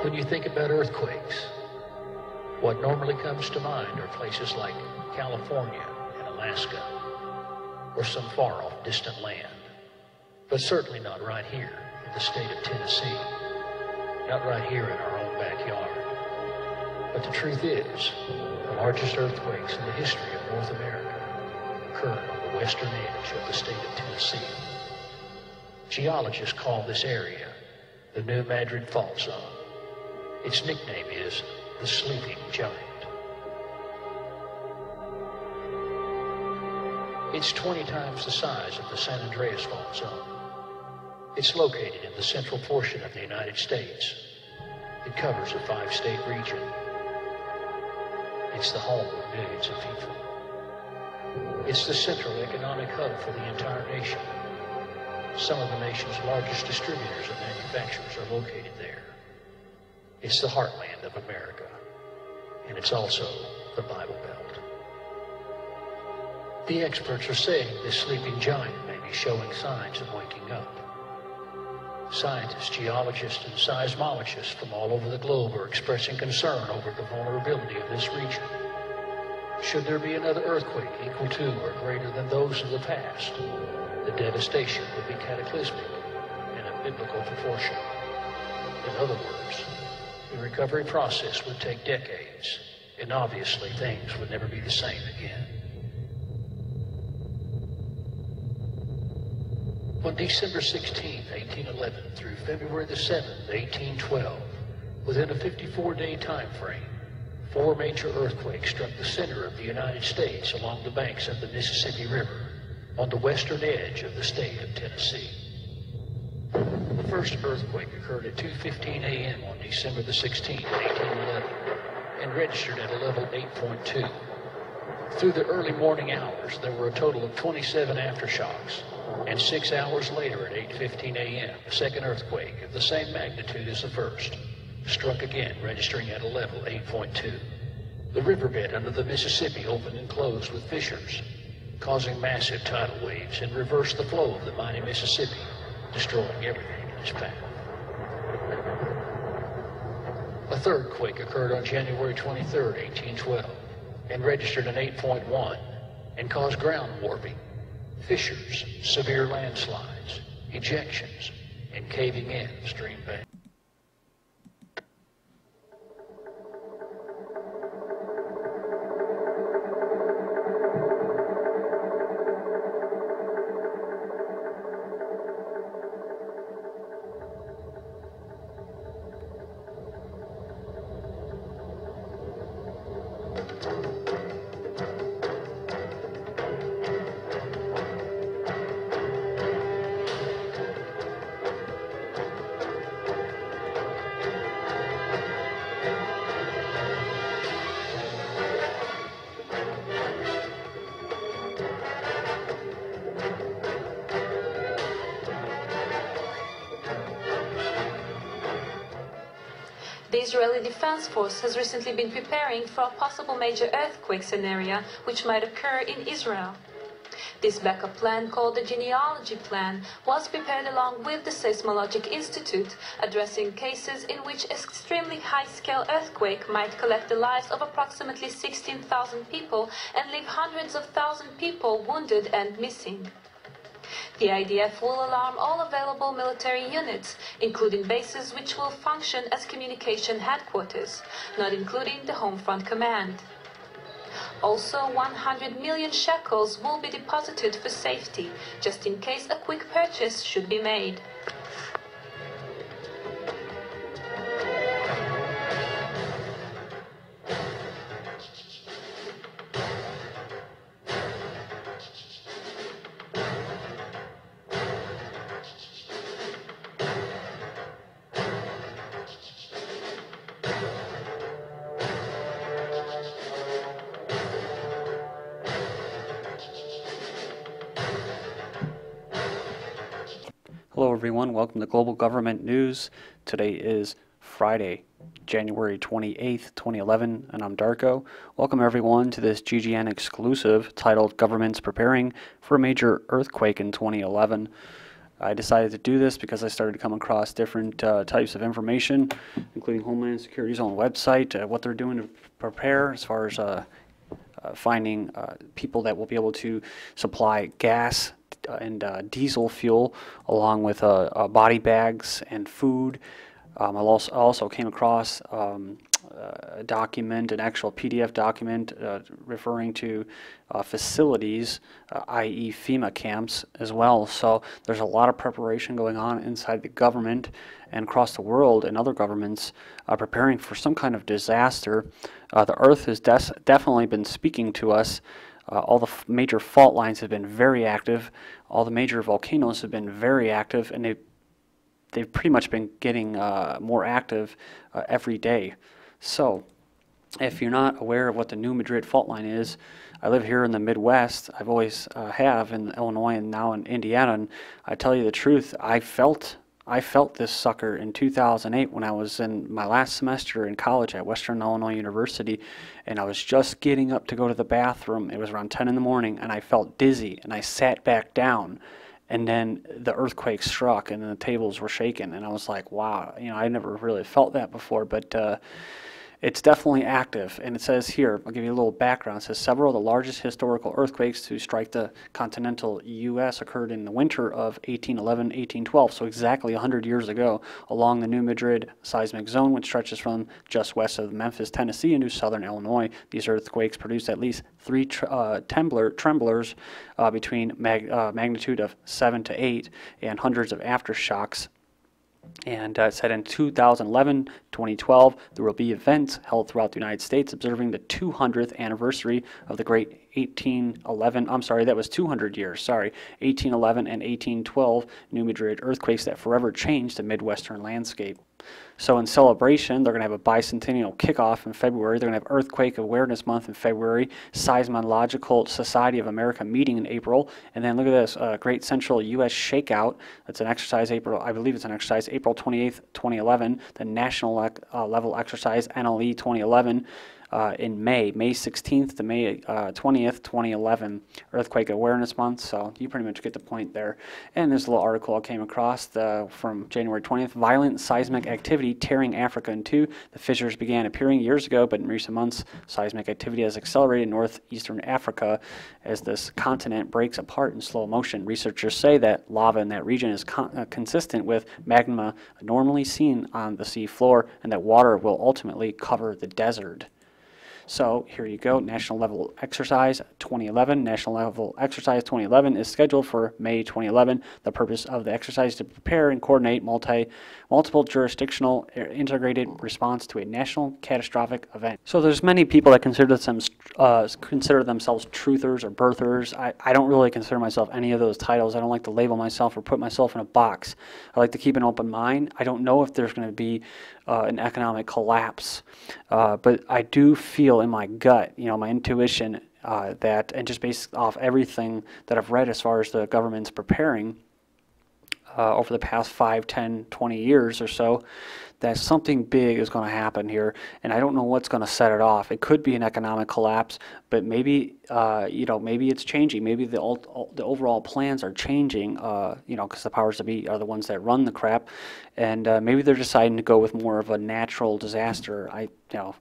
When you think about earthquakes, what normally comes to mind are places like California and Alaska, or some far-off distant land. But certainly not right here in the state of Tennessee, not right here in our own backyard. But the truth is, the largest earthquakes in the history of North America occurred on the western edge of the state of Tennessee. Geologists call this area the New Madrid Fault Zone. Its nickname is the Sleeping Giant. It's 20 times the size of the San Andreas Fault Zone. It's located in the central portion of the United States. It covers a 5-state region. It's the home of millions of people. It's the central economic hub for the entire nation. Some of the nation's largest distributors and manufacturers are located there. It's the heartland of America, and it's also the Bible Belt. The experts are saying this sleeping giant may be showing signs of waking up. Scientists, geologists, and seismologists from all over the globe are expressing concern over the vulnerability of this region. Should there be another earthquake equal to or greater than those of the past, the devastation would be cataclysmic and of biblical proportion. In other words, the recovery process would take decades, and obviously things would never be the same again. On December 16, 1811 through February the 7th, 1812, within a 54-day time frame, 4 major earthquakes struck the center of the United States along the banks of the Mississippi River on the western edge of the state of Tennessee. The first earthquake occurred at 2:15 a.m. on December the 16th, 1811, and registered at a level 8.2. Through the early morning hours, there were a total of 27 aftershocks, and 6 hours later at 8:15 a.m., a second earthquake of the same magnitude as the first struck again, registering at a level 8.2. The riverbed under the Mississippi opened and closed with fissures, causing massive tidal waves and reversed the flow of the mighty Mississippi, destroying everything in its path. A third quake occurred on January 23, 1812, and registered an 8.1 and caused ground warping, fissures, severe landslides, ejections, and caving in stream banks. The Israeli Defense Force has recently been preparing for a possible major earthquake scenario which might occur in Israel. This backup plan, called the Genealogy Plan, was prepared along with the Seismologic Institute, addressing cases in which an extremely high-scale earthquake might collect the lives of approximately 16,000 people and leave hundreds of thousands of people wounded and missing. The IDF will alarm all available military units, including bases which will function as communication headquarters, not including the Home Front Command. Also, 100 million shekels will be deposited for safety, just in case a quick purchase should be made. Hello everyone, welcome to Global Government News. Today is Friday, January 28th, 2011, and I'm Darko. Welcome everyone to this GGN exclusive titled Governments Preparing for a Major Earthquake in 2011. I decided to do this because I started to come across different types of information, including Homeland Security's own website, what they're doing to prepare as far as finding people that will be able to supply gas and diesel fuel, along with body bags and food. I also came across a document, an actual PDF document referring to facilities, i.e. FEMA camps as well. So there's a lot of preparation going on inside the government and across the world, and other governments preparing for some kind of disaster. The Earth has definitely been speaking to us. All the major fault lines have been very active. All the major volcanoes have been very active, and they've pretty much been getting more active every day. So if you're not aware of what the New Madrid fault line is, I live here in the Midwest. I've always have in Illinois and now in Indiana, and I tell you the truth, I felt this sucker in 2008 when I was in my last semester in college at Western Illinois University, and I was just getting up to go to the bathroom. It was around 10 in the morning, and I felt dizzy, and I sat back down, and then the earthquake struck, and then the tables were shaking, and I was like, wow, I never really felt that before, but it's definitely active. And it says here, I'll give you a little background. It says several of the largest historical earthquakes to strike the continental U.S. occurred in the winter of 1811-1812, so exactly 100 years ago, along the New Madrid Seismic Zone, which stretches from just west of Memphis, Tennessee, into southern Illinois. These earthquakes produced at least 3 tremblors between magnitude of 7 to 8 and hundreds of aftershocks. And it said in 2011, 2012, there will be events held throughout the United States observing the 200th anniversary of the great 1811, I'm sorry, that was 200 years, sorry, 1811 and 1812 New Madrid earthquakes that forever changed the Midwestern landscape. So in celebration, they're going to have a bicentennial kickoff in February. They're going to have Earthquake Awareness Month in February, Seismological Society of America meeting in April, and then look at this, Great Central U.S. Shakeout. That's an exercise I believe it's an exercise, April 28th, 2011. The National Level Exercise, NLE 2011. In May 16th to May 20th, 2011, Earthquake Awareness Month, so you pretty much get the point there. And this little article I came across from January 20th, violent seismic activity tearing Africa in two. The fissures began appearing years ago, but in recent months, seismic activity has accelerated in northeastern Africa as this continent breaks apart in slow motion. Researchers say that lava in that region is consistent with magma normally seen on the sea floor, and that water will ultimately cover the desert. So here you go, National Level Exercise 2011. National Level Exercise 2011 is scheduled for May 2011. The purpose of the exercise is to prepare and coordinate multiple jurisdictional integrated response to a national catastrophic event. So there's many people that consider themselves truthers or birthers. I don't really consider myself any of those titles. I don't like to label myself or put myself in a box. I like to keep an open mind. I don't know if there's going to be an economic collapse, but I do feel in my gut, my intuition, that, and just based off everything that I've read as far as the government's preparing over the past 5, 10, 20 years or so, that something big is going to happen here, and I don't know what's going to set it off. It could be an economic collapse, but maybe maybe it's changing. Maybe the overall plans are changing, because the powers that be are the ones that run the crap, and maybe they're deciding to go with more of a natural disaster. I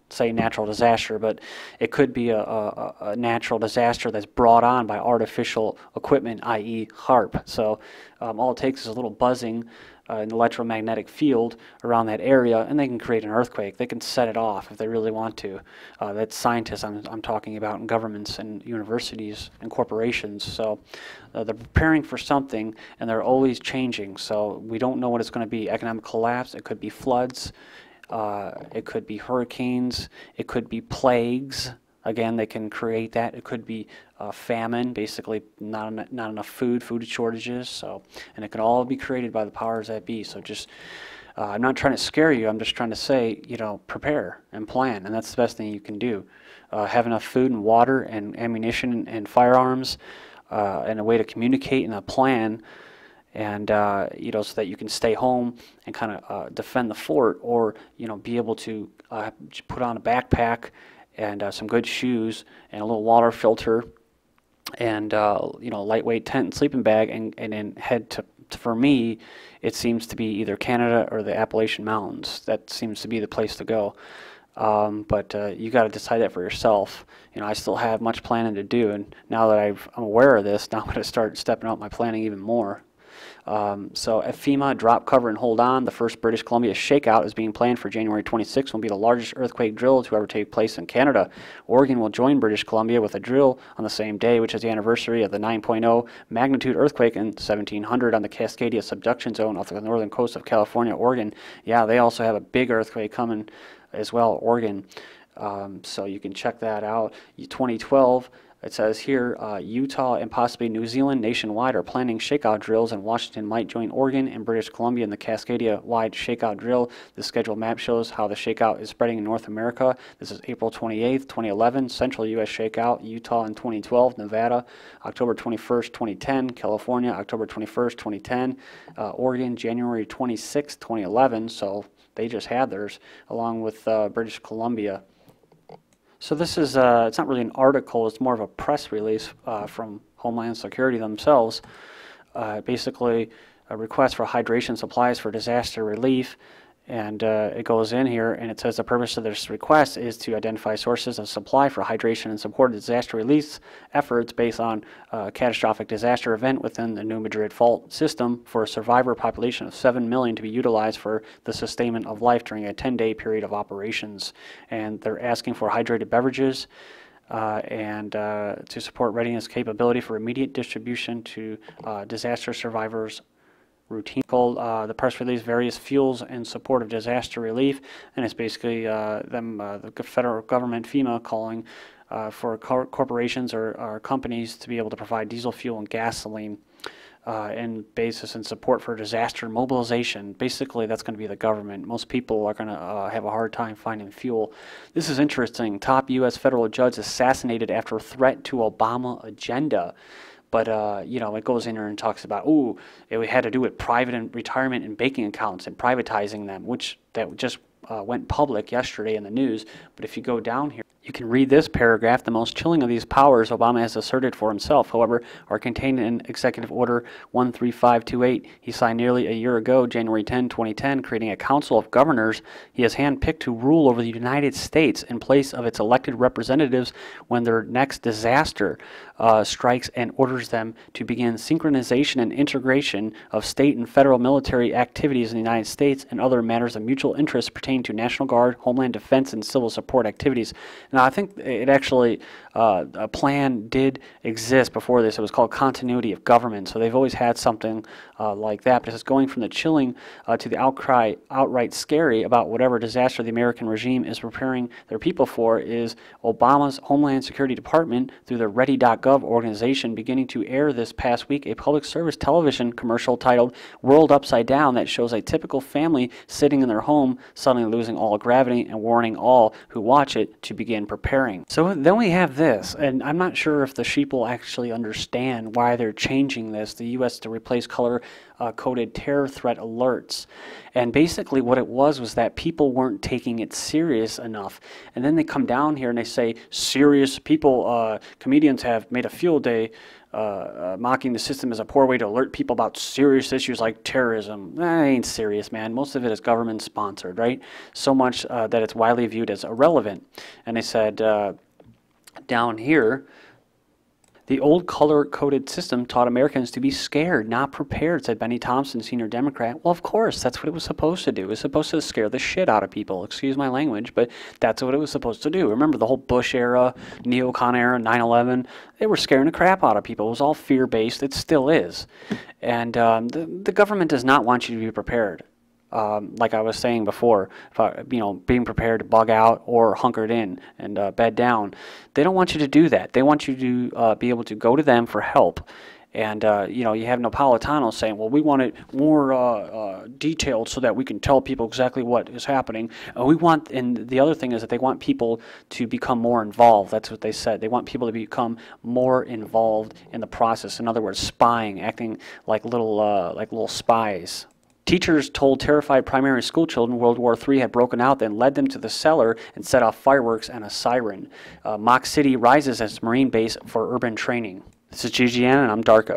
say natural disaster, but it could be a natural disaster that's brought on by artificial equipment, i.e. HARP. So all it takes is a little buzzing an electromagnetic field around that area, and they can create an earthquake. They can set it off if they really want to. That's scientists I'm talking about, in governments and universities and corporations. So they're preparing for something, and they're always changing. So we don't know what it's going to be. Economic collapse, it could be floods, it could be hurricanes, it could be plagues. Again, they can create that. It could be famine, basically not enough food shortages. So, and it can all be created by the powers that be. So just, I'm not trying to scare you. I'm just trying to say, prepare and plan, and that's the best thing you can do. Have enough food and water and ammunition and firearms, and a way to communicate and a plan, and so that you can stay home and kind of defend the fort, or be able to put on a backpack and some good shoes and a little water filter and lightweight tent and sleeping bag, and then head to For me, it seems to be either Canada or the Appalachian Mountains. That seems to be the place to go. But you got to decide that for yourself. You know, I still have much planning to do, and now that I'm aware of this, now I'm going to start stepping up my planning even more. So at FEMA, drop, cover, and hold on. The first British Columbia shakeout is being planned for January 26th. Will be the largest earthquake drill to ever take place in Canada. Oregon will join British Columbia with a drill on the same day, which is the anniversary of the 9.0 magnitude earthquake in 1700 on the Cascadia subduction zone off the northern coast of California, Oregon. Yeah, they also have a big earthquake coming as well, Oregon. So you can check that out. 2012. It says here, Utah and possibly New Zealand nationwide are planning shakeout drills, and Washington might join Oregon and British Columbia in the Cascadia-wide shakeout drill. The scheduled map shows how the shakeout is spreading in North America. This is April 28th, 2011, Central U.S. shakeout, Utah in 2012, Nevada, October 21st, 2010, California, October 21st, 2010, Oregon, January 26th, 2011, so they just had theirs, along with British Columbia. So this is, it's not really an article, it's more of a press release from Homeland Security themselves. Basically, a request for hydration supplies for disaster relief. And it goes in here and it says the purpose of this request is to identify sources of supply for hydration and support disaster relief efforts based on a catastrophic disaster event within the New Madrid fault system for a survivor population of 7 million to be utilized for the sustainment of life during a 10-day period of operations. And they're asking for hydrated beverages and to support readiness capability for immediate distribution to disaster survivors. Routine called the press release various fuels in support of disaster relief, and it's basically the federal government, FEMA, calling for corporations or companies to be able to provide diesel fuel and gasoline and basis and support for disaster mobilization. Basically, that's going to be the government. Most people are going to have a hard time finding fuel. This is interesting. Top U.S. federal judge assassinated after threat to Obama agenda. But, you know, it goes in there and talks about, ooh, it had to do with private and retirement and banking accounts and privatizing them, which that just went public yesterday in the news. But if you go down here, you can read this paragraph. The most chilling of these powers Obama has asserted for himself, however, are contained in Executive Order 13528 he signed nearly a year ago, January 10, 2010, creating a council of governors he has handpicked to rule over the United States in place of its elected representatives when their next disaster strikes, and orders them to begin synchronization and integration of state and federal military activities in the United States and other matters of mutual interest pertaining to National Guard, Homeland Defense, and civil support activities. Now, I think it actually, a plan did exist before this. It was called continuity of government. So they've always had something like that. But it's going from the chilling to the outright scary about whatever disaster the American regime is preparing their people for is Obama's Homeland Security Department, through the Ready.gov organization, beginning to air this past week a public service television commercial titled World Upside Down that shows a typical family sitting in their home suddenly losing all gravity and warning all who watch it to begin preparing. So then we have this, and I'm not sure if the sheep will actually understand why they're changing this, the U.S. to replace color-coded terror threat alerts. And basically what it was that people weren't taking it serious enough. And then they come down here and they say, serious people, comedians have made a field day mocking the system as a poor way to alert people about serious issues like terrorism. That ain't serious, man. Most of it is government sponsored, right? So much that it's widely viewed as irrelevant. And they said down here, the old color-coded system taught Americans to be scared, not prepared, said Benny Thompson, senior Democrat. Well, of course, that's what it was supposed to do. It was supposed to scare the shit out of people. Excuse my language, but that's what it was supposed to do. Remember the whole Bush era, neocon era, 9/11? They were scaring the crap out of people. It was all fear-based. It still is. And the government does not want you to be prepared. Like I was saying before, you know, being prepared to bug out or hunkered in and bed down. They don't want you to do that. They want you to be able to go to them for help. And, you know, you have Napolitano saying, well, we want it more detailed so that we can tell people exactly what is happening. And the other thing is that they want people to become more involved. That's what they said. They want people to become more involved in the process. In other words, spying, acting like little spies. Teachers told terrified primary school children World War III had broken out, then led them to the cellar and set off fireworks and a siren. Mock City rises as Marine base for urban training. This is GGN, and I'm Darko.